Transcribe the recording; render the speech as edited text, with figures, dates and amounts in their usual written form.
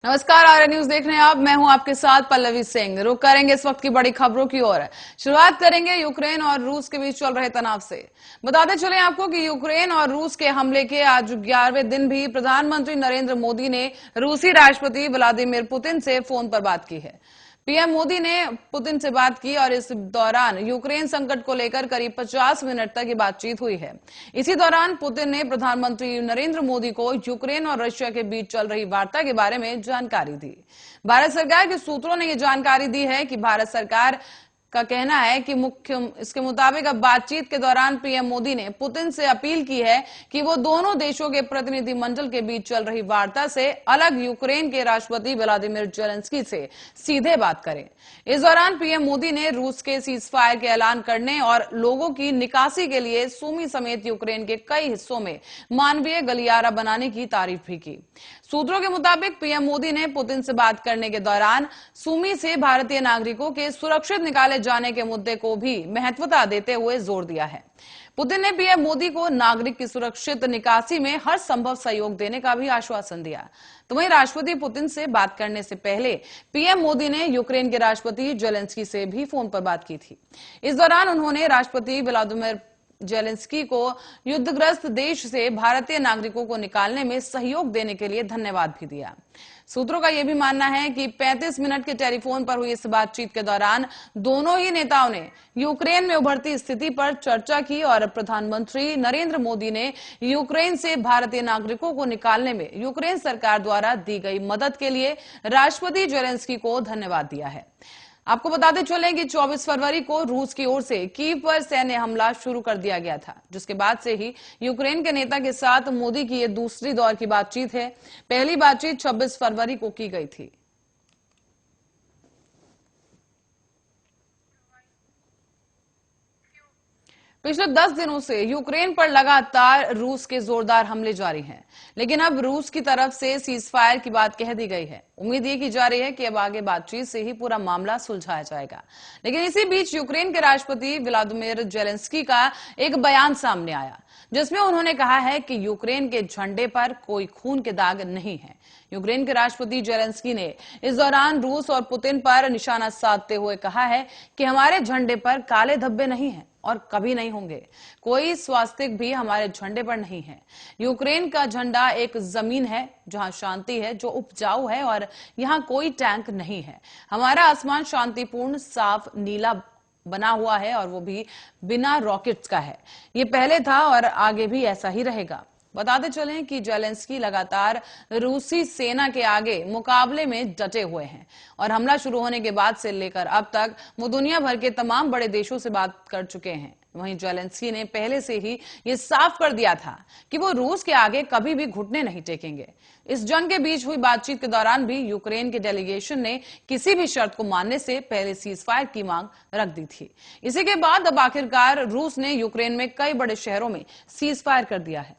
नमस्कार, आर्य न्यूज देख रहे हैं आप। मैं हूं आपके साथ पल्लवी सिंह। रुक करेंगे इस वक्त की बड़ी खबरों की ओर। शुरुआत करेंगे यूक्रेन और रूस के बीच चल रहे तनाव से। बताते चलें आपको कि यूक्रेन और रूस के हमले के आज 11वें दिन भी प्रधानमंत्री नरेंद्र मोदी ने रूसी राष्ट्रपति व्लादिमीर पुतिन से फोन पर बात की है। पीएम मोदी ने पुतिन से बात की और इस दौरान यूक्रेन संकट को लेकर करीब 50 मिनट तक ये बातचीत हुई है। इसी दौरान पुतिन ने प्रधानमंत्री नरेंद्र मोदी को यूक्रेन और रशिया के बीच चल रही वार्ता के बारे में जानकारी दी। भारत सरकार के सूत्रों ने यह जानकारी दी है कि भारत सरकार का कहना है कि इसके मुताबिक अब बातचीत के दौरान पीएम मोदी ने पुतिन से अपील की है कि वो दोनों देशों के प्रतिनिधिमंडल के बीच चल रही वार्ता से अलग यूक्रेन के राष्ट्रपति व्लादिमीर जेलेंस्की से सीधे बात करें। इस दौरान पीएम मोदी ने रूस के सीजफायर के ऐलान करने और लोगों की निकासी के लिए सूमी समेत यूक्रेन के कई हिस्सों में मानवीय गलियारा बनाने की तारीफ भी की। सूत्रों के मुताबिक पीएम मोदी ने पुतिन से बात करने के दौरान सूमी से भारतीय नागरिकों के सुरक्षित निकाले जाने के मुद्दे को भी महत्वता देते हुए जोर दिया है। पुतिन ने पीएम मोदी को नागरिक की सुरक्षित निकासी में हर संभव सहयोग देने का भी आश्वासन दिया। तो वहीं राष्ट्रपति पुतिन से बात करने से पहले पीएम मोदी ने यूक्रेन के राष्ट्रपति जेलेंस्की से भी फोन पर बात की थी। इस दौरान उन्होंने राष्ट्रपति व्लादिमीर जेलेंस्की को युद्धग्रस्त देश से भारतीय नागरिकों को निकालने में सहयोग देने के लिए धन्यवाद भी दिया। सूत्रों का यह भी मानना है कि 35 मिनट के टेलीफोन पर हुई इस बातचीत के दौरान दोनों ही नेताओं ने यूक्रेन में उभरती स्थिति पर चर्चा की और प्रधानमंत्री नरेंद्र मोदी ने यूक्रेन से भारतीय नागरिकों को निकालने में यूक्रेन सरकार द्वारा दी गई मदद के लिए राष्ट्रपति जेलेंस्की को धन्यवाद दिया है। आपको बताते चलें कि 24 फरवरी को रूस की ओर से कीव पर सैन्य हमला शुरू कर दिया गया था, जिसके बाद से ही यूक्रेन के नेता के साथ मोदी की ये दूसरी दौर की बातचीत है। पहली बातचीत 26 फरवरी को की गई थी। पिछले 10 दिनों से यूक्रेन पर लगातार रूस के जोरदार हमले जारी हैं, लेकिन अब रूस की तरफ से सीजफायर की बात कह दी गई है। उम्मीद ये की जा रही है कि अब आगे बातचीत से ही पूरा मामला सुलझाया जाएगा। लेकिन इसी बीच यूक्रेन के राष्ट्रपति व्लादिमीर जेलेंस्की का एक बयान सामने आया, जिसमें उन्होंने कहा है कि यूक्रेन के झंडे पर कोई खून के दाग नहीं है। यूक्रेन के राष्ट्रपति जेलेंस्की ने इस दौरान रूस और पुतिन पर निशाना साधते हुए कहा है कि हमारे झंडे पर काले धब्बे नहीं हैं और कभी नहीं होंगे। कोई स्वास्तिक भी हमारे झंडे पर नहीं है। यूक्रेन का झंडा एक जमीन है जहां शांति है, जो उपजाऊ है, और यहां कोई टैंक नहीं है। हमारा आसमान शांतिपूर्ण साफ नीला बना हुआ है और वो भी बिना रॉकेट्स का है। ये पहले था और आगे भी ऐसा ही रहेगा। बताते चलें कि जेलेंस्की लगातार रूसी सेना के आगे मुकाबले में डटे हुए हैं और हमला शुरू होने के बाद से लेकर अब तक वो दुनिया भर के तमाम बड़े देशों से बात कर चुके हैं। वहीं जेलेंस्की ने पहले से ही ये साफ कर दिया था कि वो रूस के आगे कभी भी घुटने नहीं टेकेंगे। इस जंग के बीच हुई बातचीत के दौरान भी यूक्रेन के डेलीगेशन ने किसी भी शर्त को मानने से पहले सीजफायर की मांग रख दी थी। इसी के बाद अब आखिरकार रूस ने यूक्रेन में कई बड़े शहरों में सीजफायर कर दिया है।